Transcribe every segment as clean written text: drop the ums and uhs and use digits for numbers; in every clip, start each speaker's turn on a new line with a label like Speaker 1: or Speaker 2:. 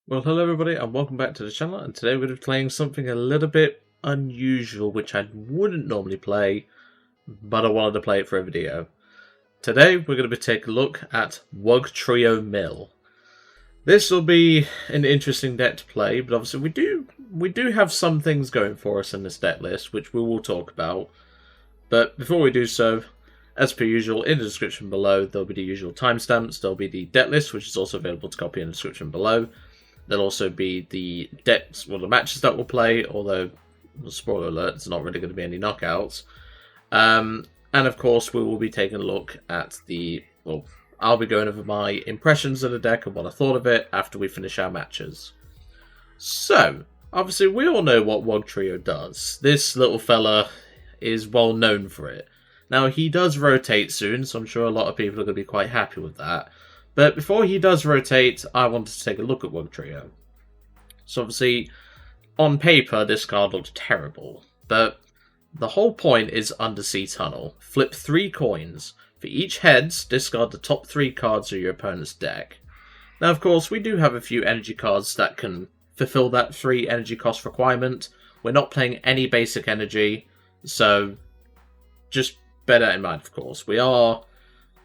Speaker 1: Well, hello everybody and welcome back to the channel, and today we're playing something a little bit unusual which I wouldn't normally play, but I wanted to play it for a video. Today we're going to be taking a look at Wugtrio Mill. This will be an interesting deck to play, but obviously we do have some things going for us in this deck list which we will talk about. But before we do so, as per usual, in the description below there'll be the usual timestamps. There'll be the deck list, which is also available to copy in the description below. There'll also be the decks, well, the matches that we'll play, although, spoiler alert, it's not really going to be any knockouts. And of course, we will be taking a look at I'll be going over my impressions of the deck and what I thought of it after we finish our matches. So, obviously, we all know what Wugtrio does. This little fella is well known for it. Now, he does rotate soon, so I'm sure a lot of people are going to be quite happy with that. But before he does rotate, I wanted to take a look at Wugtrio. So obviously, on paper, this card looks terrible. But the whole point is Undersea Tunnel. Flip 3 coins. For each heads, discard the top 3 cards of your opponent's deck. Now, of course, we do have a few energy cards that can fulfill that 3 energy cost requirement. We're not playing any basic energy, so just bear that in mind, of course. We are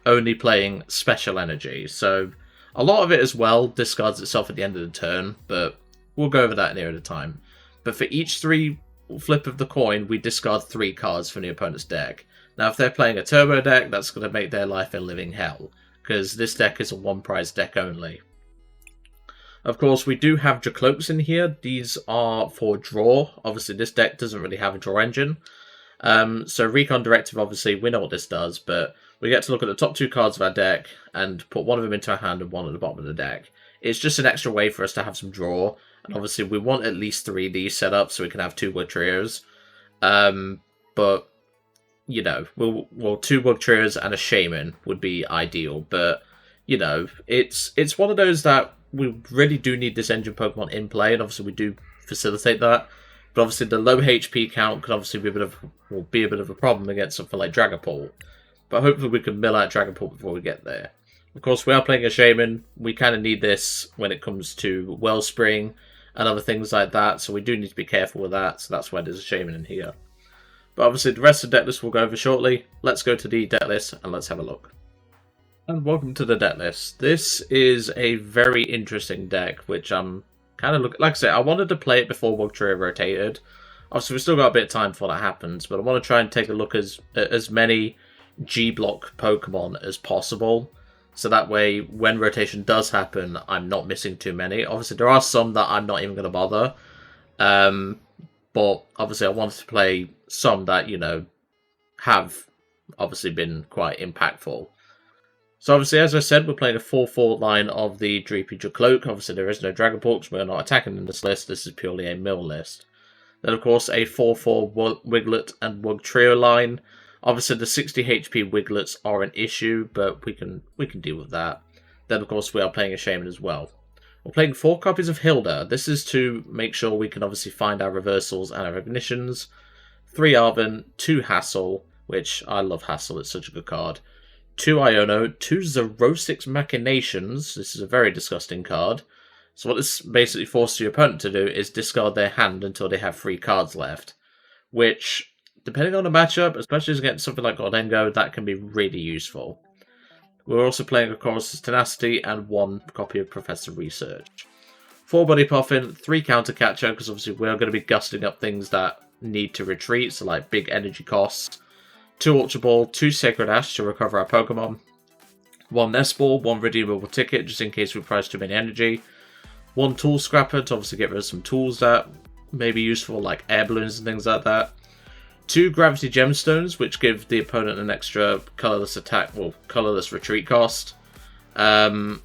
Speaker 1: only playing special energy, so a lot of it as well discards itself at the end of the turn, but we'll go over that near at a time. But for each 3 flip of the coin, we discard 3 cards from the opponent's deck. Now, if they're playing a turbo deck, that's going to make their life a living hell, because this deck is a 1-prize deck only. Of course, we do have Drakloaks in here. These are for draw. Obviously, this deck doesn't really have a draw engine. So Recon Directive, obviously, we know what this does, but we get to look at the top 2 cards of our deck and put one of them into our hand and one at the bottom of the deck. It's just an extra way for us to have some draw, and obviously we want at least 3 of these set up so we can have 2 Wugtrios. But, you know, 2 Wugtrios and a Shaymin would be ideal, but, you know, it's one of those that we really do need this engine Pokemon in play, and obviously we do facilitate that. But obviously the low HP count could obviously be a bit of a problem against something like Dragapult. But hopefully we can mill out Dragapult before we get there. Of course, we are playing a Shaymin. We kind of need this when it comes to Wellspring and other things like that. So we do need to be careful with that. So that's why there's a Shaymin in here. But obviously the rest of the deck list we'll go over shortly. Let's go to the deck list and let's have a look. And welcome to the deck list. This is a very interesting deck, which I'm kind of like I said, I wanted to play it before Wugtrio rotated. Obviously, we've still got a bit of time before that happens, but I want to try and take a look at as many G-block Pokemon as possible. So that way, when rotation does happen, I'm not missing too many. Obviously, there are some that I'm not even going to bother. But obviously, I wanted to play some that, you know, have obviously been quite impactful. So obviously, as I said, we're playing a 4-4 line of the Dreepy Drakloak. Obviously, there is no Dragapult, we're not attacking in this list. This is purely a mill list. Then, of course, a 4-4 Wiglett and Wugtrio line. Obviously, the 60 HP Wiglets are an issue, but we can deal with that. Then, of course, we are playing a Shaymin as well. We're playing 4 copies of Hilda. This is to make sure we can obviously find our reversals and our ignitions. 3 Arven, 2 Hassel, which I love Hassel, it's such a good card. 2 Iono, 2 Xerosic Machinations. This is a very disgusting card. So what this basically forces your opponent to do is discard their hand until they have 3 cards left. Which, depending on the matchup, especially against something like Gholdengo, that can be really useful. We're also playing, of course, Tenacity and 1 copy of Professor Research. 4 Buddy-Buddy Poffin, 3 Counter Catcher, because obviously we're going to be gusting up things that need to retreat, so like big energy costs. 2 Ultra Ball, 2 Sacred Ash to recover our Pokemon. 1 Nest Ball, 1 Redeemable Ticket, just in case we prize too many energy. 1 Tool Scrapper to obviously get rid of some tools that may be useful, like Air Balloons and things like that. 2 Gravity Gemstones, which give the opponent an extra colorless attack, colorless retreat cost. But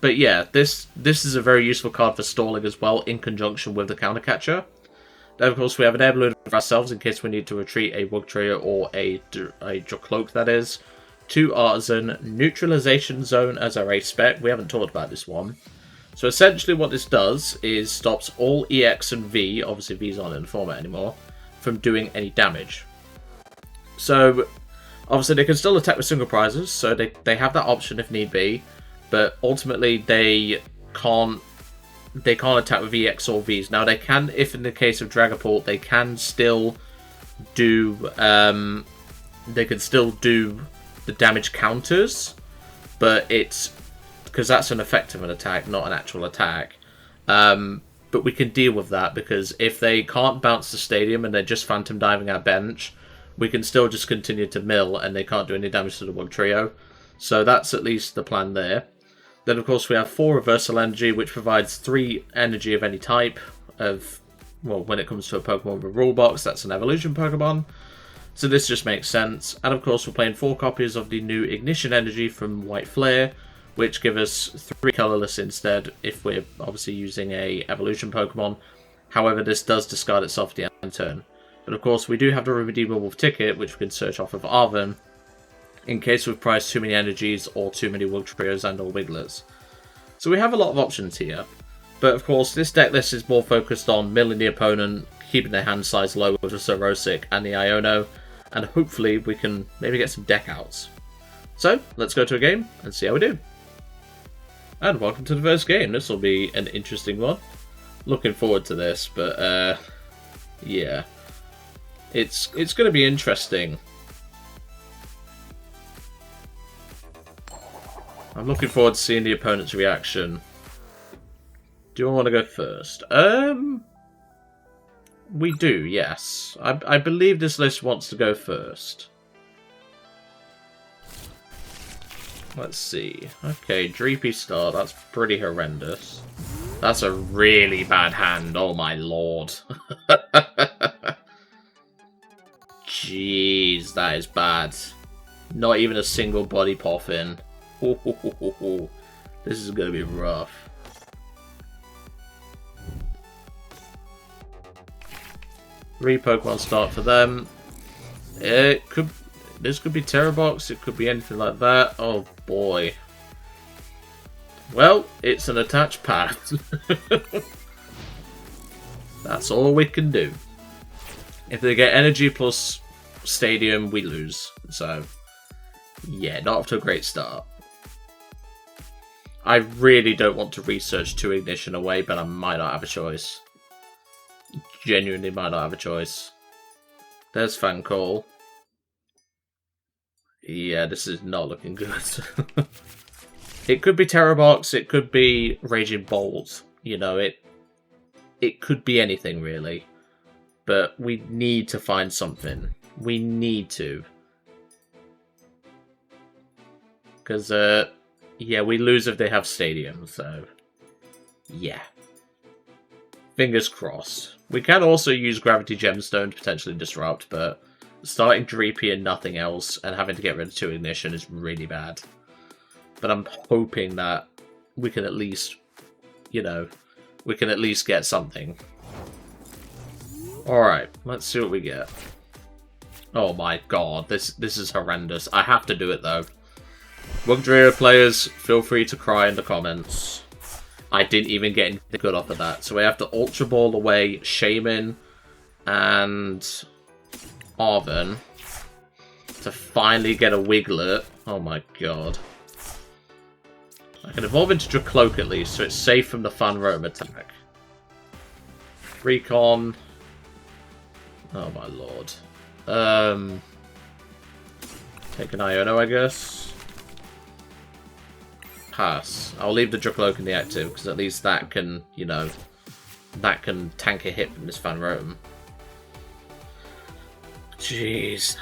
Speaker 1: yeah, this is a very useful card for stalling as well, in conjunction with the Counter Catcher. Then, of course, we have an Air Balloon for ourselves in case we need to retreat a Wugtrio or a Drakloak, that is. 2 Artisan, Neutralization Zone as our ace spec. We haven't talked about this one. So essentially what this does is stops all EX and V, obviously V's not in the format anymore, from doing any damage. So obviously they can still attack with single prizes, so they have that option if need be, but ultimately they can't they can't attack with EX or Vs. Now they can, if in the case of Dragapult, they can still do the damage counters, but it's because that's an effect of an attack, not an actual attack. But we can deal with that because if they can't bounce the stadium and they're just phantom diving our bench, we can still just continue to mill and they can't do any damage to the Wugtrio. So that's at least the plan there. Then of course we have 4 reversal energy, which provides 3 energy of any type of, well, when it comes to a Pokemon with rule box, that's an evolution Pokemon. So this just makes sense. And of course we're playing 4 copies of the new Ignition energy from White Flare, which give us 3 colorless instead if we're obviously using a evolution Pokemon. However, this does discard itself at the end of the turn. But of course we do have the Redeemable Ticket, which we can search off of Arven, in case we've priced too many energies or too many Wugtrios and or Wiglets. So we have a lot of options here. But of course this deck list is more focused on milling the opponent, keeping their hand size low with the Xerosic and the Iono, and hopefully we can maybe get some deck outs. So let's go to a game and see how we do. And welcome to the first game. This will be an interesting one. Looking forward to this, but yeah. It's going to be interesting. I'm looking forward to seeing the opponent's reaction. Do I want to go first? We do, yes. I believe this list wants to go first. Let's see. Okay, Dreepy start. That's pretty horrendous. That's a really bad hand. Oh my lord. Jeez, that is bad. Not even a single body Poffin. This is going to be rough. Three Pokemon start for them. This could be Terrabox, it could be anything like that. Oh boy. Well, it's an attached path. That's all we can do. If they get energy plus stadium, we lose. So, yeah, not off to a great start. I really don't want to research 2 Ignition away, but I might not have a choice. Genuinely might not have a choice. There's Fan Call. Yeah, this is not looking good. It could be Terrabox, it could be Raging Bolt. You know, it could be anything really. But we need to find something. We need to. Because, yeah, we lose if they have Stadium, so... yeah. Fingers crossed. We can also use Gravity Gemstone to potentially disrupt, but starting Dreepy and nothing else and having to get rid of 2 Ignition is really bad. But I'm hoping that we can at least, you know, we can at least get something. Alright, let's see what we get. Oh my god, this is horrendous. I have to do it though. Wugtrio players, feel free to cry in the comments. I didn't even get anything good off of that. So we have to Ultra Ball away Shaymin and Arven to finally get a Wiglett. Oh my god. I can evolve into Drakloak at least, so it's safe from the Fun Roam attack. Recon. Oh my lord. Take an Iono, I guess. Pass. I'll leave the Drakloak in the active, because at least that can, you know, that can tank a hit from this Fan Roam. Jeez.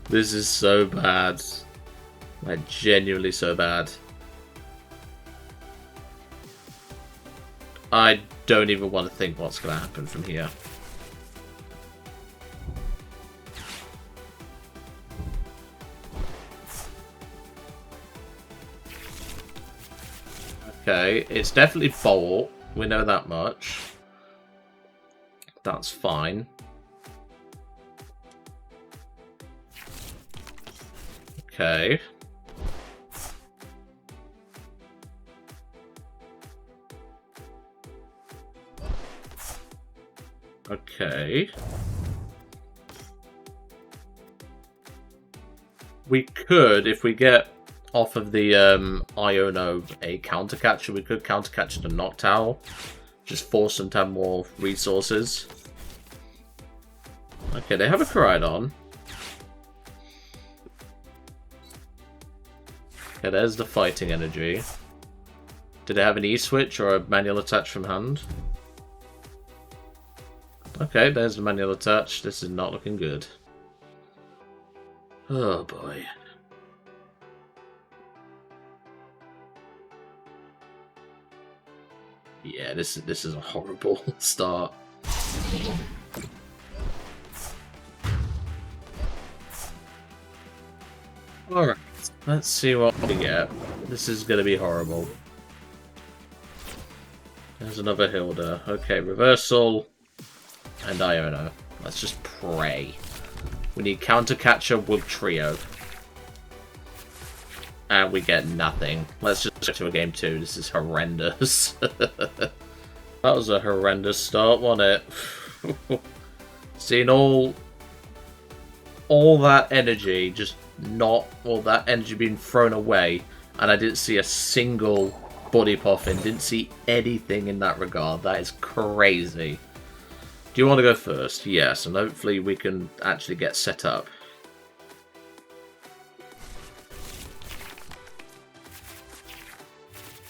Speaker 1: This is so bad. Like, genuinely so bad. I don't even want to think what's going to happen from here. Okay, it's definitely Bolt. We know that much. That's fine. Okay. Okay. We could, if we get off of the Iono a counter catcher. We could counter catcher the Noctowl. Just force them to have more resources. Okay, they have a Koraidon. Okay, there's the fighting energy. Did they have an E-switch or a manual attach from hand? Okay, there's the manual attach. This is not looking good. Oh boy. Yeah, this is a horrible start. Alright, let's see what we get. This is gonna be horrible. There's another Hilda. Okay, reversal and Iono. Let's just pray. We need counter catcher Wugtrio. And we get nothing. Let's just go to a game 2. This is horrendous. That was a horrendous start, wasn't it? Seeing all that energy just not all that energy being thrown away, and I didn't see a single body poffin, didn't see anything in that regard. That is crazy. Do you want to go first? Yes, and hopefully we can actually get set up.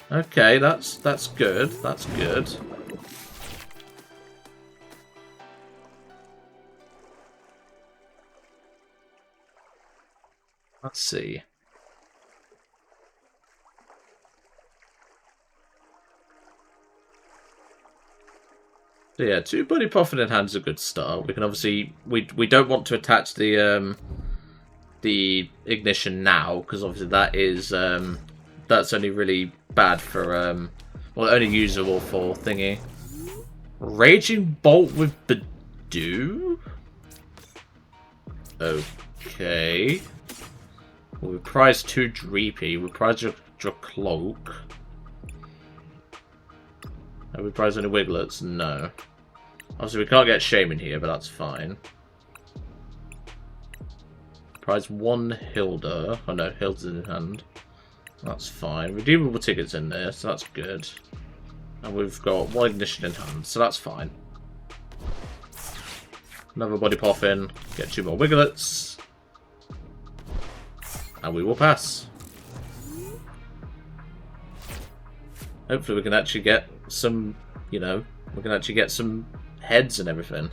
Speaker 1: Okay, that's good. That's good. Let's see. So yeah, 2 Buddy Poffin in hand is a good start. We can obviously we don't want to attach the ignition now, because obviously that is that's only really bad for well, only usable for thingy. Raging Bolt with Badoo? Okay. Well, we prize 2 Dreepy. We prize Drakloak. Have we prized any Wiglets? No. Obviously, we can't get Shaymin here, but that's fine. Prize 1 Hilda. Oh no, Hilda's in hand. That's fine. Redeemable tickets in there, so that's good. And we've got 1 ignition in hand, so that's fine. Another Body Poffin. Get 2 more Wiglets. And we will pass. Hopefully we can actually get some, you know, we can actually get some heads and everything.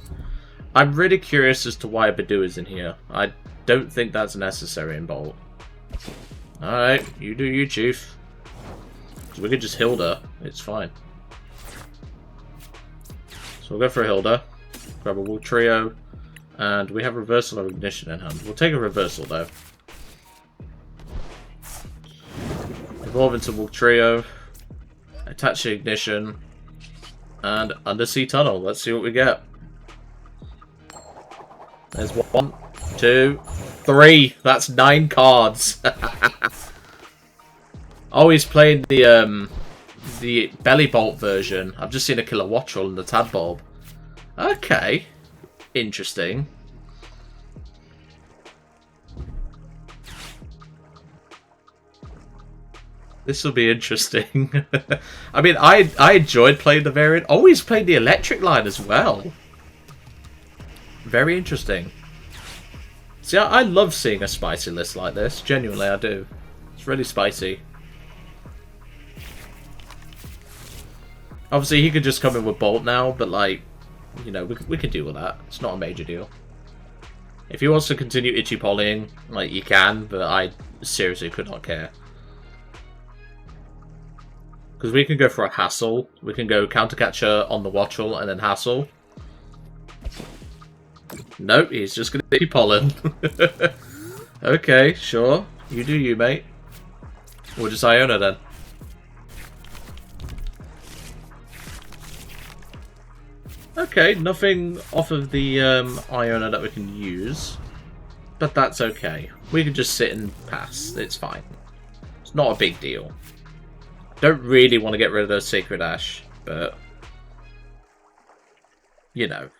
Speaker 1: I'm really curious as to why Badoo is in here. I don't think that's necessary in Bolt. Alright, you do you, Chief. So we could just Hilda. It's fine. So we'll go for a Hilda. Grab a Wugtrio. And we have reversal of ignition in hand. We'll take a reversal though. Evolve into Wugtrio. Attach the ignition. And Undersea Tunnel. Let's see what we get. There's 1, 2, 3. That's 9 cards. Always played the Belly Bolt version. I've just seen a Killer Wattrel and the Tadbulb. Okay. Interesting. This will be interesting. I mean, I enjoyed playing the variant. Always played the electric line as well. Very interesting. See, I love seeing a spicy list like this. Genuinely, I do. It's really spicy. Obviously, he could just come in with Bolt now, but, like, you know, we can deal with that. It's not a major deal. If he wants to continue itchy polying, like, you can, but I seriously could not care. Because we can go for a Hassel. We can go counter catcher on the Wattrel and then Hassel. Nope, he's just going to be pollen. Okay, sure. You do you, mate. We'll just Iono then. Okay, nothing off of the Iono that we can use. But that's okay. We can just sit and pass. It's fine. It's not a big deal. Don't really want to get rid of those Sacred Ash, but you know.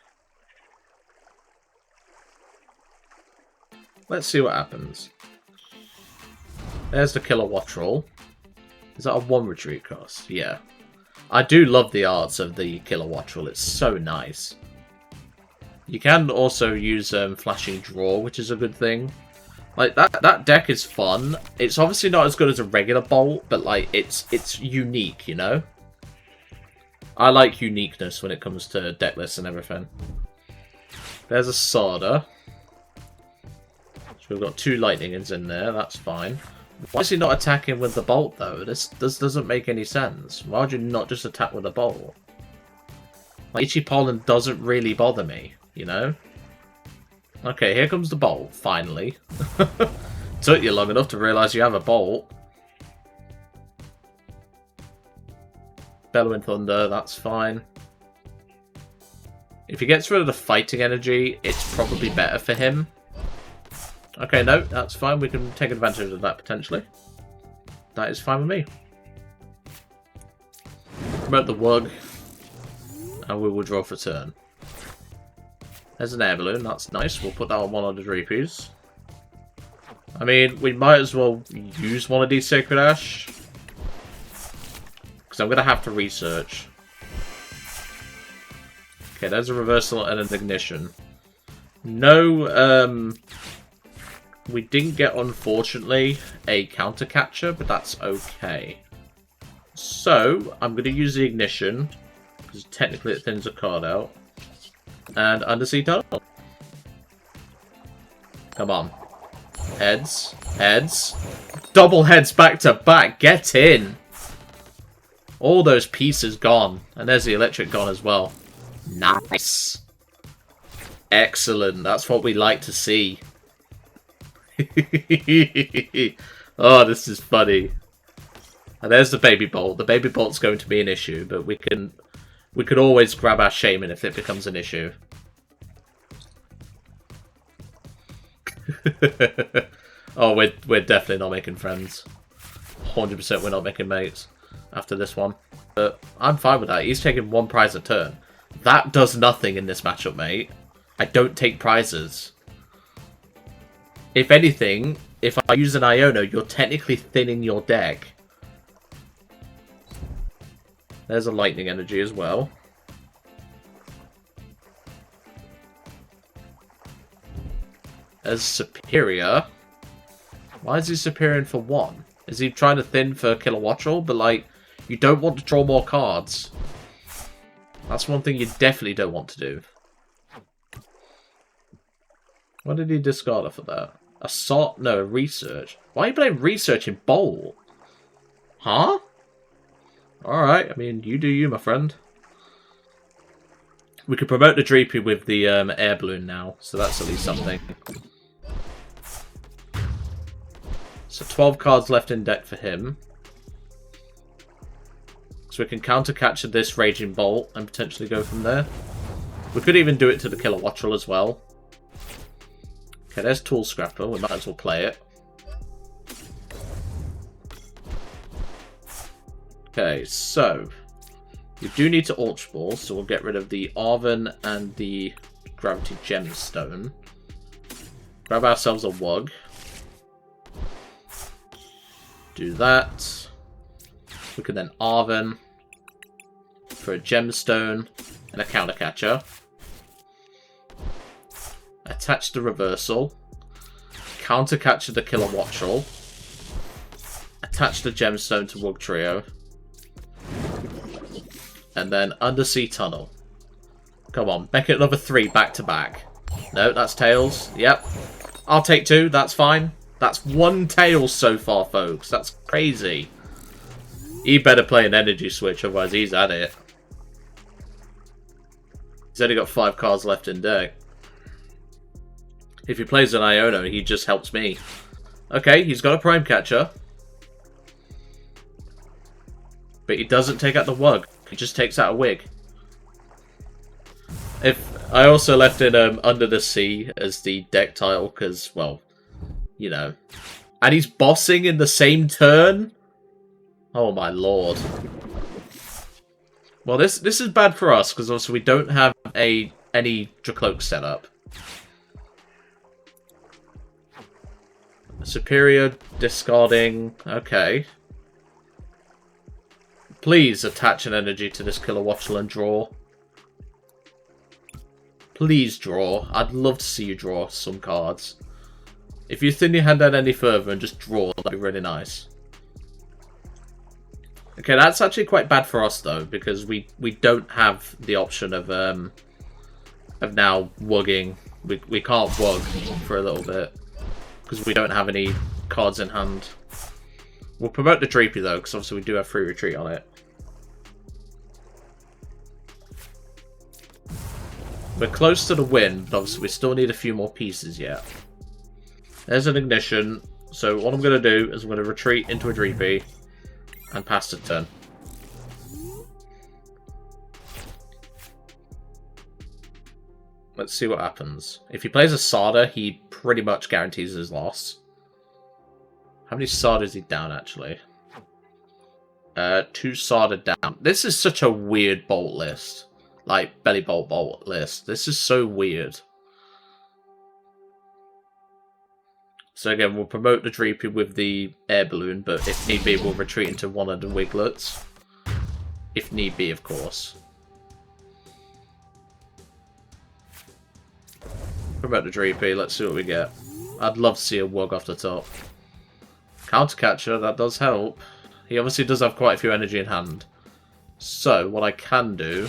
Speaker 1: Let's see what happens. There's the Wugtrio. Is that a 1 retreat cost? Yeah. I do love the arts of the Wugtrio. It's so nice. You can also use flashing draw, which is a good thing. Like that deck is fun. It's obviously not as good as a regular bolt, but like it's unique, you know? I like uniqueness when it comes to deck lists and everything. There's a Sada. So we've got 2 lightnings in there, that's fine. Why is he not attacking with the bolt though? This doesn't make any sense. Why would you not just attack with a bolt? Like Pollen doesn't really bother me, you know? Okay, here comes the bolt, finally. Took you long enough to realise you have a bolt. Bellowing Thunder, that's fine. If he gets rid of the fighting energy, it's probably better for him. Okay, no, that's fine. We can take advantage of that, potentially. That is fine with me. Promote the Wug. And we will draw for turn. There's an Air Balloon, that's nice. We'll put that on one of the Dreepies. I mean, we might as well use one of these Sacred Ash. Because I'm going to have to research. Okay, there's a Reversal and an Ignition. No, we didn't get, unfortunately, a Counter Catcher, but that's okay. So, I'm going to use the Ignition. Because technically it thins a card out. And Undersea Tunnel. Come on. Heads. Heads. Double heads back to back. Get in. All those pieces gone. And there's the electric gone as well. Nice. Excellent. That's what we like to see. Oh, this is funny. And there's the Baby Bolt. The Baby Bolt's going to be an issue, but we could always grab our Shaymin if it becomes an issue. Oh, we're definitely not making friends. 100% we're not making mates after this one. But I'm fine with that. He's taking 1 prize a turn. That does nothing in this matchup, mate. I don't take prizes. If anything, if I use an Iono, you're technically thinning your deck. There's a lightning energy as well. As superior. Why is he superior for 1? Is he trying to thin for Wugtrio? But like, you don't want to draw more cards. That's one thing you definitely don't want to do. What did he discard for that? Assault? No, research. Why are you playing research in bowl? Huh? Alright, I mean, you do you, my friend. We could promote the Dreepy with the Air Balloon now, so that's at least something. So 12 cards left in deck for him. So we can counter-catch this Raging Bolt and potentially go from there. We could even do it to the Wugtrio as well. Okay, there's Tool Scrapper. We might as well play it. Okay, so we do need to Ultra Ball, so we'll get rid of the Arven and the Gravity Gemstone. Grab ourselves a Wug. Do that. We can then Arven for a Gemstone and a Counter Catcher. Attach the Reversal. Counter Catcher the Wugtrio. Attach the Gemstone to Wugtrio. And then Undersea Tunnel. Come on, make it another 3 back to back. No, that's Tails. Yep. I'll take 2, that's fine. That's 1 Tails so far, folks. That's crazy. He better play an Energy Switch, otherwise he's at it. He's only got 5 cards left in deck. If he plays an Iono, he just helps me. Okay, he's got a Prime Catcher. But he doesn't take out the Wug. He just takes out a Wig. I also left in Under the Sea as the deck title, because, well, you know. And he's bossing in the same turn? Oh my lord. Well, this is bad for us, because also we don't have any Drakloak set up. Superior discarding. Okay. Please attach an energy to this Kilowattrel and draw. Please draw. I'd love to see you draw some cards. If you thin your hand out any further and just draw, that'd be really nice. Okay, that's actually quite bad for us though, because we don't have the option of now wugging. We can't wug for a little bit because we don't have any cards in hand. We'll promote the Dreepy though, because obviously we do have free retreat on it. We're close to the win, but obviously we still need a few more pieces yet. There's an ignition, so what I'm going to do is I'm going to retreat into a Dreepy and pass the turn. Let's see what happens. If he plays a Sada, he pretty much guarantees his loss. How many Sada is he down, actually? 2 Sada down. This is such a weird bolt list. Like, belly bolt list. This is so weird. So again, we'll promote the Dreepy with the Air Balloon, but if need be, we'll retreat into one of the Wiglets. If need be, of course. Promote the Dreepy, let's see what we get. I'd love to see a Wug off the top. Countercatcher, that does help. He obviously does have quite a few energy in hand. So, what I can do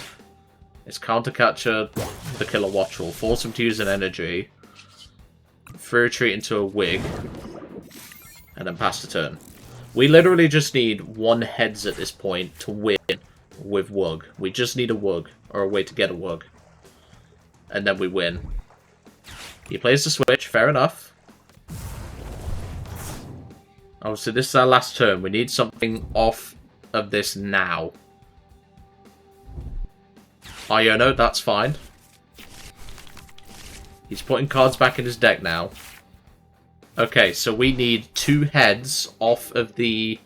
Speaker 1: is Countercatcher the Kilowattrel, force him to use an energy, free retreat into a Wig, and then pass the turn. We literally just need 1 heads at this point to win with Wug. We just need a Wug, or a way to get a Wug. And then we win. He plays the switch, fair enough. Obviously, this is our last turn. We need something off of this now. Iono, that's fine. He's putting cards back in his deck now. Okay, so we need 2 heads off of the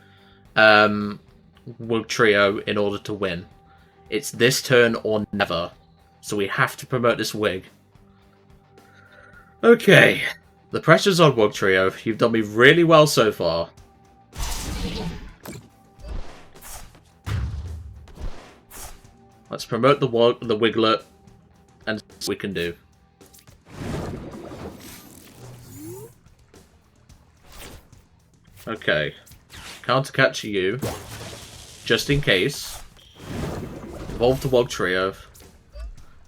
Speaker 1: Wugtrio in order to win. It's this turn or never. So we have to promote this Wig. Okay. The pressure's on Wugtrio. You've done me really well so far. Let's promote the Wiglett and see what we can do. Okay. Countercatcher you. Just in case. Evolve the Wugtrio.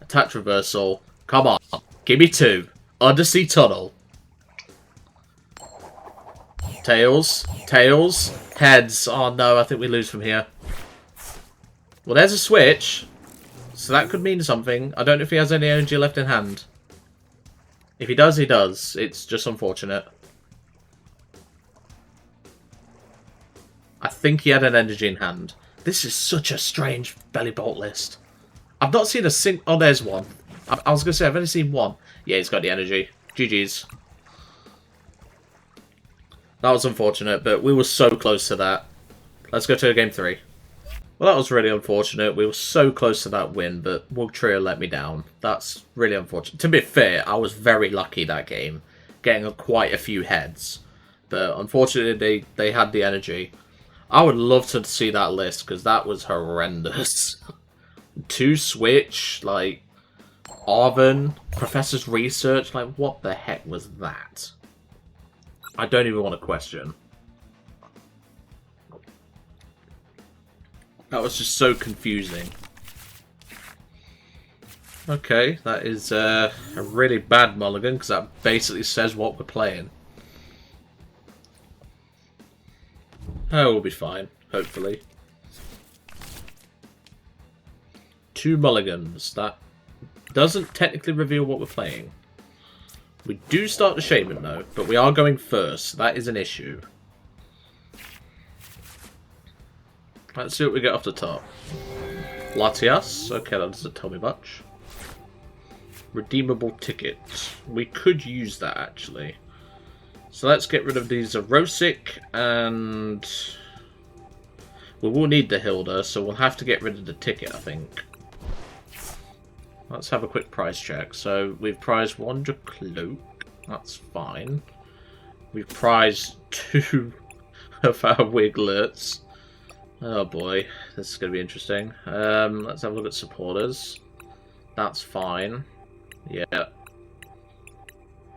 Speaker 1: Attach reversal. Come on. Give me 2. Undersea Tunnel. Tails. Tails. Heads. Oh no, I think we lose from here. Well, there's a switch. So that could mean something. I don't know if he has any energy left in hand. If he does, he does. It's just unfortunate. I think he had an energy in hand. This is such a strange belly bolt list. I've not seen a single... Oh, there's one. I was going to say, I've only seen one. Yeah, he's got the energy. GG's. That was unfortunate, but we were so close to that. Let's go to game 3. Well, that was really unfortunate. We were so close to that win, but Wugtrio let me down. That's really unfortunate. To be fair, I was very lucky that game, getting quite a few heads. But unfortunately, they had the energy. I would love to see that list, because that was horrendous. 2 switch, like, Arven, Professor's Research, like, what the heck was that? I don't even want to question. That was just so confusing. Okay, that is a really bad mulligan, because that basically says what we're playing. Oh, we'll be fine, hopefully. 2 mulligans. That doesn't technically reveal what we're playing. We do start the Shaymin though, but we are going first. That is an issue. Let's see what we get off the top. Latias. Okay, that doesn't tell me much. Redeemable Ticket. We could use that, actually. So let's get rid of the Xerosic, and we will need the Hilda, so we'll have to get rid of the ticket, I think. Let's have a quick price check. So we've priced 1 Drakloak. That's fine. We've prized 2 of our Wiglets. Oh boy, this is going to be interesting. Let's have a look at supporters. That's fine. Yeah.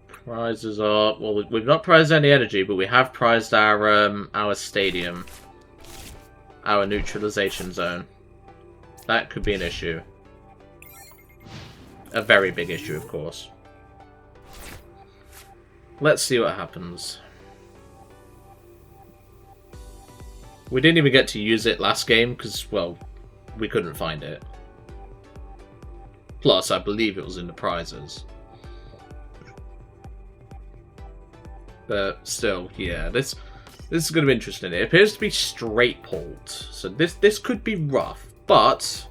Speaker 1: Prizes are... Well, we've not prized any energy, but we have prized our stadium. Our neutralization zone. That could be an issue. A very big issue, of course. Let's see what happens. We didn't even get to use it last game because, well, we couldn't find it. Plus, I believe it was in the prizes. But still, yeah, this is going to be interesting. It appears to be straight pulled, so this could be rough. But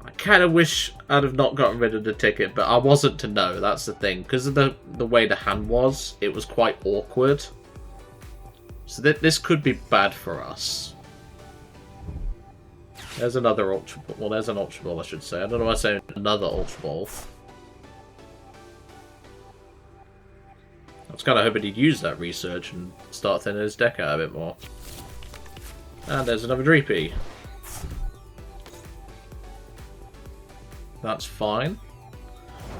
Speaker 1: I kind of wish I'd have not gotten rid of the ticket, but I wasn't to know. That's the thing, because of the way the hand was, it was quite awkward. So this could be bad for us. There's another Ultra Ball. Well, there's an Ultra Ball, I should say. I don't know why I'm saying another Ultra Ball. I was kind of hoping he'd use that research and start thinning his deck out a bit more. And there's another Dreepy. That's fine.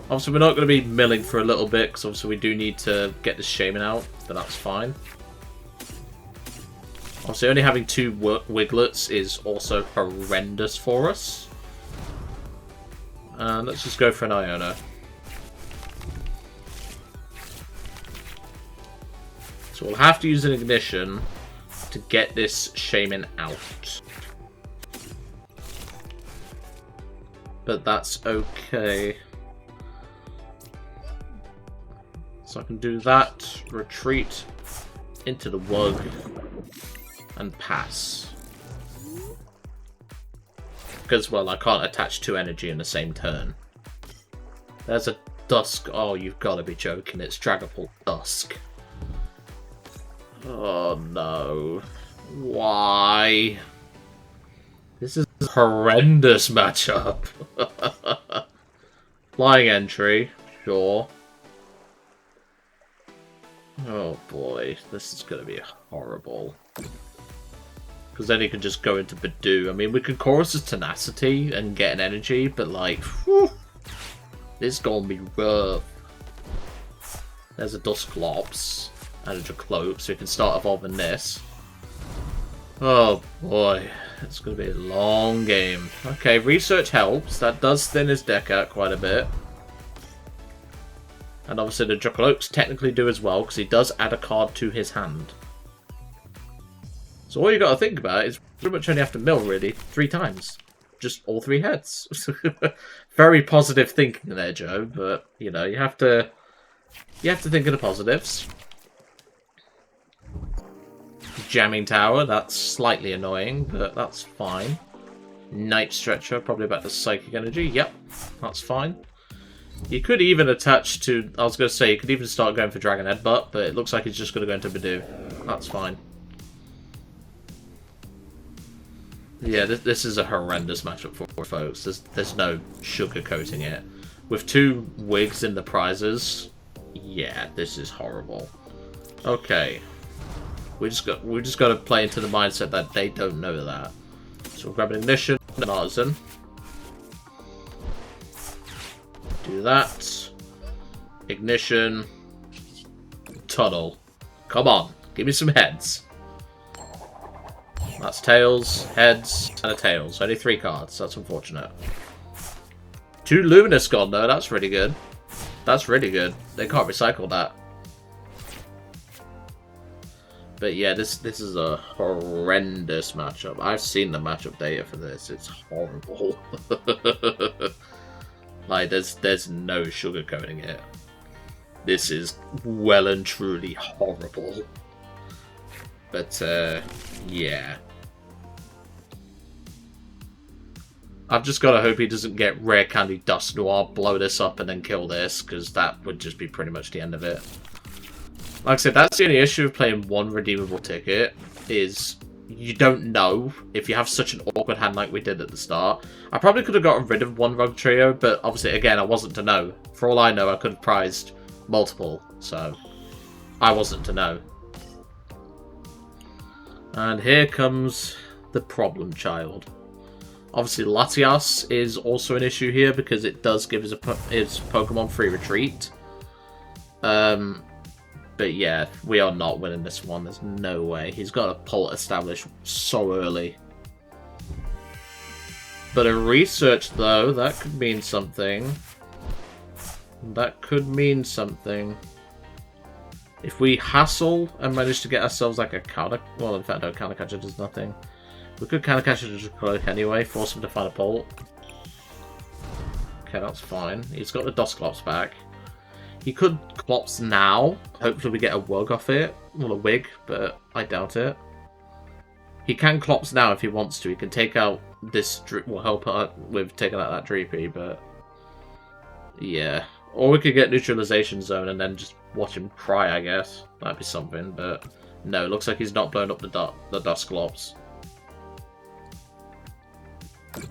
Speaker 1: Obviously, we're not going to be milling for a little bit, because obviously we do need to get this Shaymin out, but that's fine. Obviously, only having 2 Wiglets is also horrendous for us. And let's just go for an Iono. So we'll have to use an Ignition to get this Shaymin out. But that's okay. So I can do that, retreat into the Wug, and pass. Because, well, I can't attach 2 energy in the same turn. There's a Dusk. Oh, you've got to be joking. It's Dragapult Dusk. Oh, no. Why? This is a horrendous matchup. Flying entry. Sure. Oh, boy. This is going to be horrible. Because then he can just go into Badoo. I mean, we could chorus his Tenacity and get an energy, but like, whew, this is going to be rough. There's a Dusclops and a Drakloak, so we can start evolving this. Oh boy, it's going to be a long game. Okay, research helps. That does thin his deck out quite a bit. And obviously the Drakloaks technically do as well, because he does add a card to his hand. So all you got to think about is pretty much only have to mill, really, 3 times. Just all 3 heads. Very positive thinking there, Joe, but, you know, you have to think of the positives. Jamming Tower, that's slightly annoying, but that's fine. Night Stretcher, probably about the Psychic Energy. Yep, that's fine. You could even attach to... I was going to say, you could even start going for Dragon Headbutt, but it looks like he's just going to go into Badoo. That's fine. Yeah, this is a horrendous matchup for folks. There's no sugarcoating it. With 2 Wigs in the prizes, yeah, this is horrible. Okay. We just got to play into the mindset that they don't know that. So we'll grab an Ignition and Artisan. Do that. Ignition. Tunnel. Come on, give me some heads. That's tails, heads, and a tails. Only 3 cards. That's unfortunate. 2 Luminous gone though. That's really good. That's really good. They can't recycle that. But yeah, this is a horrendous matchup. I've seen the matchup data for this. It's horrible. Like, there's no sugarcoating it. This is well and truly horrible. But, yeah. I've just got to hope he doesn't get Rare Candy Dust Noir, blow this up, and then kill this, because that would just be pretty much the end of it. Like I said, that's the only issue of playing 1 redeemable ticket, is you don't know if you have such an awkward hand like we did at the start. I probably could have gotten rid of 1 Wugtrio, but obviously, again, I wasn't to know. For all I know, I could have prized multiple, so... I wasn't to know. And here comes the problem child. Obviously, Latias is also an issue here because it does give his Pokemon free retreat. But yeah, we are not winning this one. There's no way. He's got a Pult established so early. But a research, though, that could mean something. That could mean something. If we hassle and manage to get ourselves like a counter... Well, in fact, no, counter catcher does nothing. We could counter catcher to Drakloak anyway, force him to find a Pult. Okay, that's fine. He's got the Dusclops back. He could Clops now. Hopefully we get a Wug off it. Well, a Wig, but I doubt it. He can Clops now if he wants to. He can take out this... Will help out with taking out that Dreepy, but... Yeah. Or we could get Neutralization Zone and then just watch him cry, I guess. That'd be something, but... No, it looks like he's not blown up the Dusclops.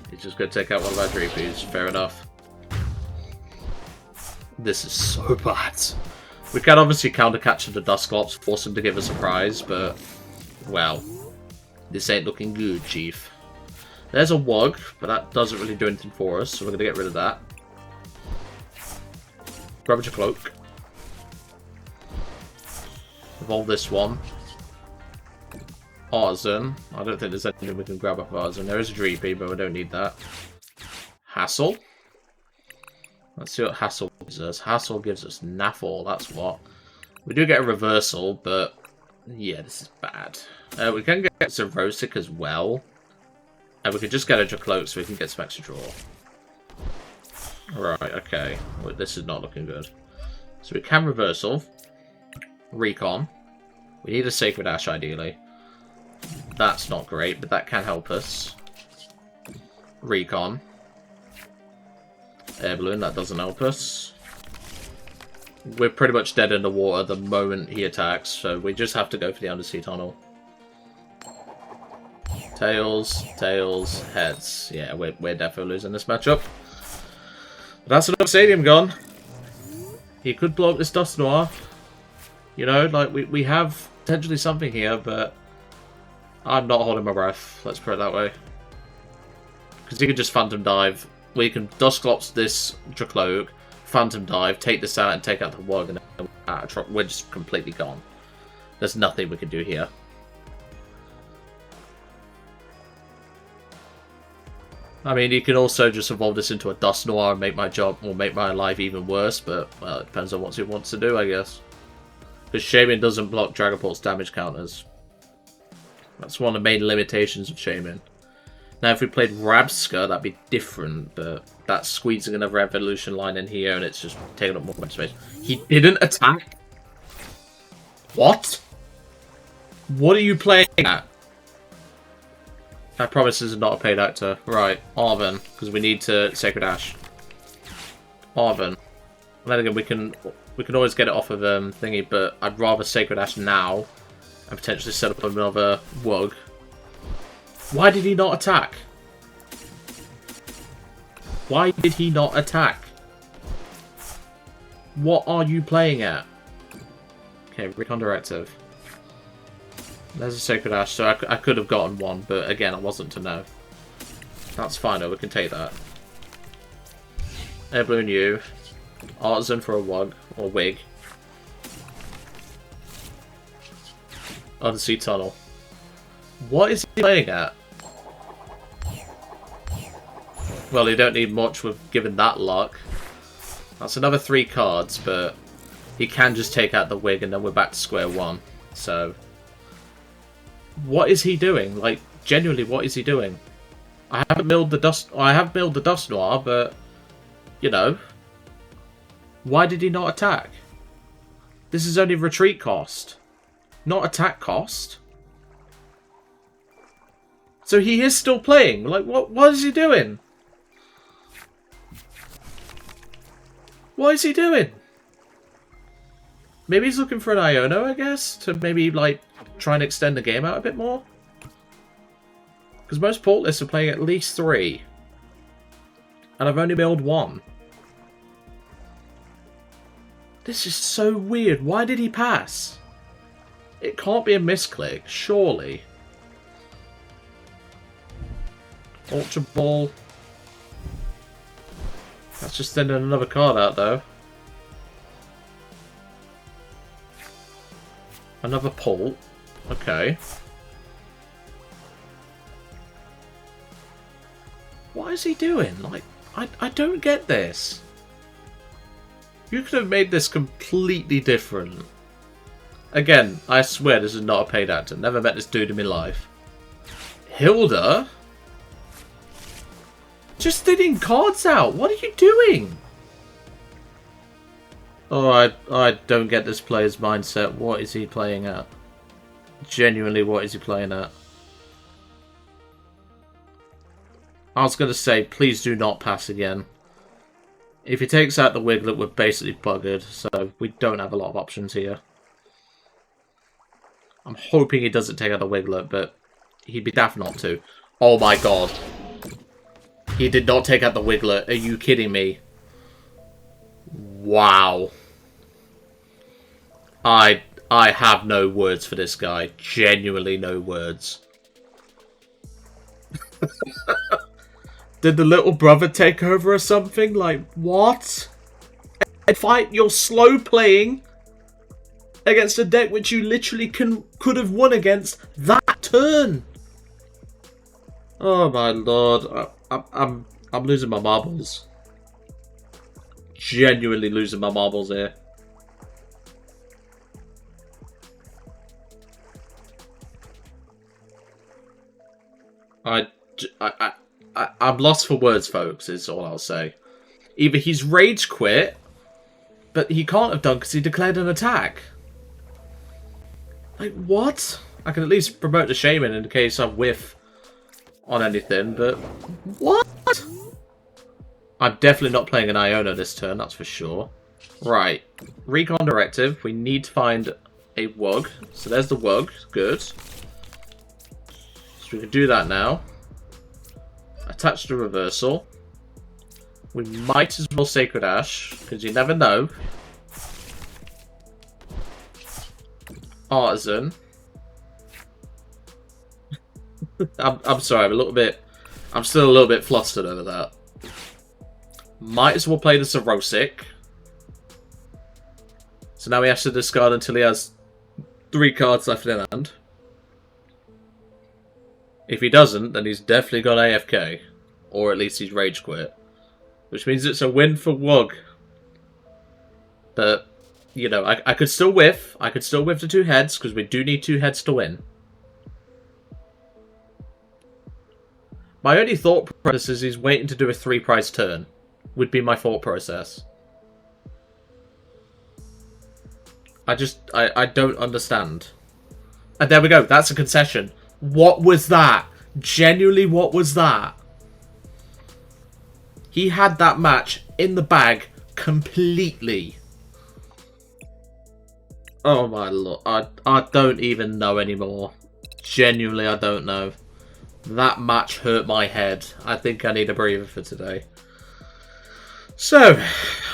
Speaker 1: He's just going to take out one of our Dreepies. Fair enough. This is so bad. We can obviously counter catch the Dusclops, force him to give a surprise, but... Well... This ain't looking good, Chief. There's a Wug, but that doesn't really do anything for us, so we're going to get rid of that. Grab a Drakloak. Evolve this one. Arzen. I don't think there's anything we can grab off Arzen. There is a Dreepy, but we don't need that. Hassel. Let's see what Hassel gives us. Hassel gives us Naffle, that's what. We do get a reversal, but... Yeah, this is bad. We can get Xerosic as well. And we can just get a Drakloak so we can get some extra draw. Right, okay. Well, this is not looking good. So we can reversal. Recon. We need a Sacred Ash, ideally. That's not great, but that can help us. Recon. Air Balloon, that doesn't help us. We're pretty much dead in the water the moment he attacks, so we just have to go for the Undersea Tunnel. Tails, tails, heads. Yeah, we're definitely losing this matchup. But that's another stadium gone. He could blow up this Dusknoir. You know, like, we have potentially something here, but I'm not holding my breath, let's put it that way. Because he could just Phantom Dive. We can Dusclops this Drakloak, Phantom Dive, take this out and take out the Wug, and then we're just completely gone. There's nothing we can do here. I mean, you can also just evolve this into a Dusknoir and make my job, or make my life even worse, but, well, it depends on what he wants to do, I guess. Because Shaymin doesn't block Dragapult's damage counters. That's one of the main limitations of Shaymin. Now, if we played Rabska, that'd be different, but that's squeezing another evolution line in here, and it's just taking up more space. He didn't attack? What? What are you playing at? I promise this is not a paid actor. Right, Arven, because we need to Sacred Ash. Arven. And then again, we can always get it off of thingy, but I'd rather Sacred Ash now and potentially set up another Wug. Why did he not attack? Why did he not attack? What are you playing at? Okay, Recon Directive. There's a Sacred Ash, so I could have gotten one, but again, I wasn't to know. That's fine, though, we can take that. Air Balloon U. Artisan for a Wug, or Wig. Undersea Tunnel. What is he playing at? Well, you don't need much with given that luck. That's another 3 cards, but he can just take out the Wig and then we're back to square one. So, what is he doing? Like, genuinely, what is he doing? I haven't milled the Dusknoir, but, you know, why did he not attack? This is only retreat cost, not attack cost. So he is still playing. Like, what is he doing? What is he doing? Maybe he's looking for an Iono, I guess, to maybe, like, try and extend the game out a bit more. Because most port lists are playing at least 3. And I've only milled 1. This is so weird. Why did he pass? It can't be a misclick, surely. Ultra Ball. That's just sending another card out, though. Another pull. Okay. What is he doing? Like, I don't get this. You could have made this completely different. Again, I swear this is not a paid actor. Never met this dude in my life. Hilda? Just thinning cards out. What are you doing? Oh, I don't get this player's mindset. What is he playing at? Genuinely, what is he playing at? I was going to say, please do not pass again. If he takes out the Wiglett, we're basically buggered. So we don't have a lot of options here. I'm hoping he doesn't take out the Wiglett, but he'd be daft not to. Oh my god. He did not take out the Wiglett. Are you kidding me? Wow. I have no words for this guy. Genuinely no words. Did the little brother take over or something? Like, what? And fight, you're slow playing against a deck which you literally could have won against that turn. Oh my lord. I'm losing my marbles. Genuinely losing my marbles here. I'm lost for words, folks, is all I'll say. Either he's rage quit, but he can't have done because he declared an attack. Like, what? I can at least promote the Shaymin in case I whiff on anything, but what? I'm definitely not playing an Iono this turn, that's for sure. Right, Recon Directive. We need to find a Wug. So there's the Wug. Good. So we can do that now. Attach the Reversal. We might as well Sacred Ash, because you never know. Artisan. I'm sorry, I'm still a little bit flustered over that. Might as well play the Xerosic. So now he has to discard until he has 3 cards left in hand. If he doesn't, then he's definitely got AFK. Or at least he's rage quit. Which means it's a win for Wug. But, you know, I could still whiff. I could still whiff the 2 heads, because we do need 2 heads to win. My only thought process is he's waiting to do a 3-price turn. Would be my thought process. I don't understand. And there we go. That's a concession. What was that? Genuinely, what was that? He had that match in the bag completely. Oh my lord. I don't even know anymore. Genuinely, I don't know. That match hurt my head. I think I need a breather for today. So,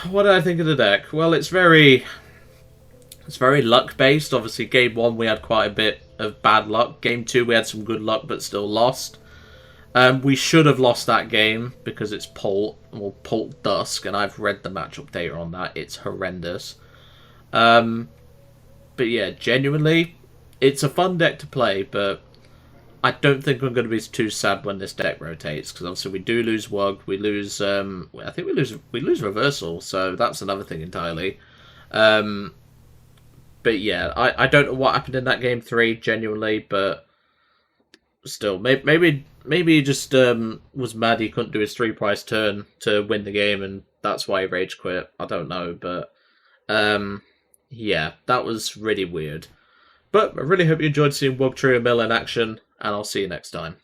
Speaker 1: what did I think of the deck? Well, it's very luck-based. Obviously, game 1 we had quite a bit of bad luck. Game 2 we had some good luck, but still lost. We should have lost that game because it's Pult Dusk, and I've read the matchup data on that. It's horrendous. But yeah, genuinely, it's a fun deck to play, but I don't think I'm going to be too sad when this deck rotates, because obviously we do lose Wug, we lose, I think we lose Reversal, so that's another thing entirely. But yeah, I don't know what happened in that game 3, genuinely, but still, maybe he just was mad he couldn't do his 3-price turn to win the game, and that's why he rage quit. I don't know, but yeah, that was really weird. But I really hope you enjoyed seeing Wugtrio Mill in action, and I'll see you next time.